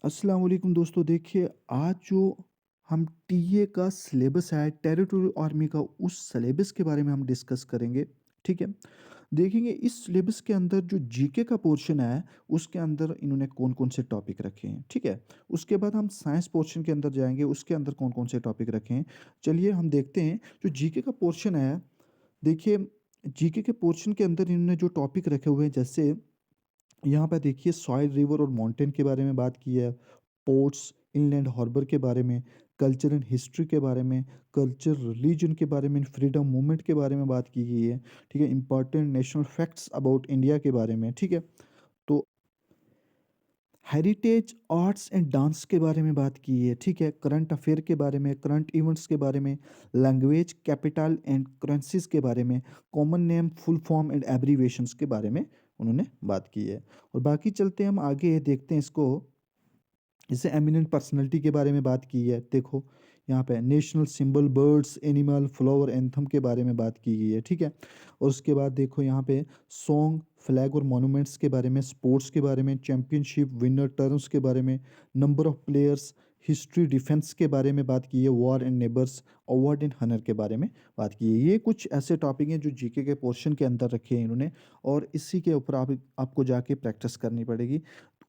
अस्सलाम वालेकुम दोस्तों। देखिए, आज जो हम टीए का सिलेबस है, टेरिटोरियल आर्मी का, उस सिलेबस के बारे में हम डिस्कस करेंगे, ठीक है? देखेंगे इस सिलेबस के अंदर जो जीके का पोर्शन है, उसके अंदर इन्होंने कौन-कौन से टॉपिक रखे हैं, ठीक है? उसके बाद हम साइंस पोर्शन के अंदर जाएँगे, उसके अंदर कौन-कौन से टॉपिक रखे हैं। चलिए हम देखते हैं, जो जीके का पोर्शन है, देखिए जीके के पोर्शन के अंदर इन्होंने जो टॉपिक रखे हुए हैं, जैसे यहाँ पे देखिए सॉइल, रिवर और माउंटेन के बारे में बात की है, पोर्ट्स, इनलैंड हार्बर के बारे में, कल्चर एंड हिस्ट्री के बारे में, कल्चर, रिलीजन के बारे में, फ्रीडम मूवमेंट के बारे में बात की गई है, ठीक है? Important national facts about India के बारे में, ठीक है? तो हेरिटेज, आर्ट्स एंड डांस के बारे में बात की है, ठीक है? करंट अफेयर के बारे में, करंट इवेंट्स के बारे में, लैंग्वेज, कैपिटल एंड करेंसीज़ के बारे में, common name, full form and abbreviations के बारे में उन्होंने बात की है। और बाकी चलते हैं हम आगे देखते हैं इसको। जैसे एमिनेंट पर्सनैलिटी के बारे में बात की है, देखो यहाँ पे national symbol, birds, animal, flower, anthem के बारे में बात की गई है, ठीक है? और उसके बाद देखो यहाँ पे सॉन्ग, फ्लैग और मॉन्यूमेंट्स के बारे में, स्पोर्ट्स के बारे में, चैंपियनशिप, विनर टर्म्स के बारे में, number of players, history, defence के बारे में बात की है, war and neighbours, award and honour के बारे में बात की है। ये कुछ ऐसे टॉपिक हैं जो जीके के पोर्शन के अंदर रखे हैं इन्होंने, और इसी के ऊपर आप आपको जाके प्रैक्टिस करनी पड़ेगी।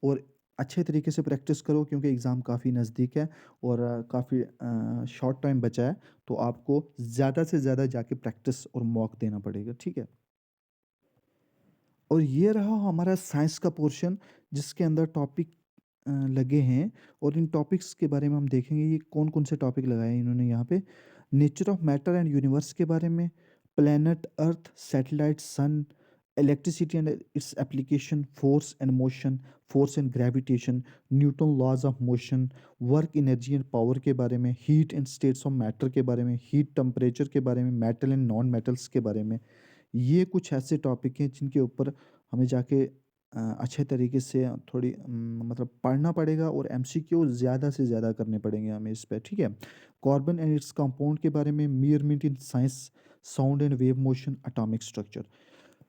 और अच्छे तरीके से प्रैक्टिस करो, क्योंकि एग्ज़ाम काफ़ी नज़दीक है और काफ़ी शॉर्ट टाइम बचा है, तो आपको ज़्यादा से ज़्यादा जाके प्रैक्टिस और मॉक देना पड़ेगा, ठीक है? और ये रहा हमारा साइंस का पोर्शन, जिसके अंदर टॉपिक लगे हैं, और इन टॉपिक्स के बारे में हम देखेंगे ये कौन-कौन से टॉपिक लगाए हैं इन्होंने यहाँ पे। Nature of matter and universe के बारे में, planet Earth, satellite, sun, electricity and its application, force and motion, force and gravitation, Newton laws of motion, work, energy and power के बारे में, heat and states of matter के बारे में, heat, temperature के बारे में, मेटल एंड नॉन मेटल्स के बारे में। ये कुछ ऐसे टॉपिक हैं जिनके ऊपर हमें जाके अच्छे तरीके से थोड़ी मतलब पढ़ना पड़ेगा, और एमसीक्यू ज़्यादा से ज़्यादा करने पड़ेंगे हमें इस पे, ठीक है? कार्बन एंड इट्स कंपाउंड के बारे में, measurement in science, sound and wave motion, atomic structure.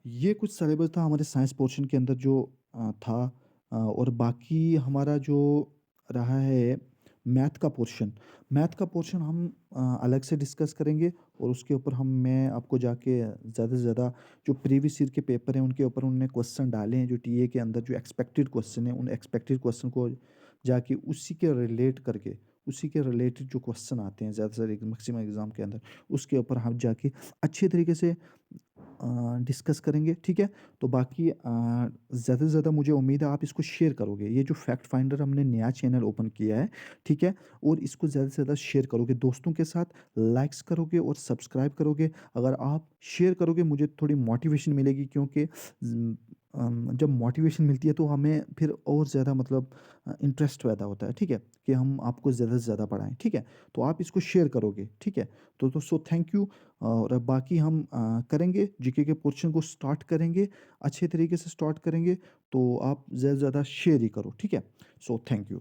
ये कुछ सिलेबस था हमारे साइंस पोर्शन के अंदर जो था। और बाकी हमारा जो रहा है मैथ का पोर्शन। मैथ का पोर्शन हम अलग से डिस्कस करेंगे, और उसके ऊपर मैं आपको जाके ज़्यादा से ज़्यादा जो प्रीवियस ईयर के पेपर हैं उनके ऊपर उन्होंने क्वेश्चन डाले हैं, जो टीए के अंदर जो एक्सपेक्टेड क्वेश्चन है, उन एक्सपेक्टेड क्वेश्चन को जाके उसी के रिलेटेड जो क्वेश्चन आते हैं ज़्यादातर एक मैक्सिमम एग्ज़ाम के अंदर, उसके ऊपर हम जाके अच्छे तरीके से डिस्कस करेंगे, ठीक है? तो बाकी ज़्यादा से ज़्यादा मुझे उम्मीद है आप इसको शेयर करोगे। ये जो फैक्ट फाइंडर हमने नया चैनल ओपन किया है, ठीक है? और इसको ज़्यादा से ज़्यादा शेयर करोगे, दोस्तों के साथ लाइक्स करोगे और सब्सक्राइब करोगे। अगर आप शेयर करोगे, मुझे थोड़ी मोटिवेशन मिलेगी, क्योंकि जब मोटिवेशन मिलती है तो हमें फिर और ज़्यादा मतलब इंटरेस्ट पैदा होता है, ठीक है? कि हम आपको ज़्यादा से ज़्यादा पढ़ाएँ, ठीक है? तो आप इसको शेयर करोगे, ठीक है? तो सो थैंक यू। और बाकी हम करेंगे, जीके के पोर्शन को स्टार्ट करेंगे, अच्छे तरीके से स्टार्ट करेंगे, तो आप ज़्यादा से ज़्यादा शेयर ही करो, ठीक है? So thank you.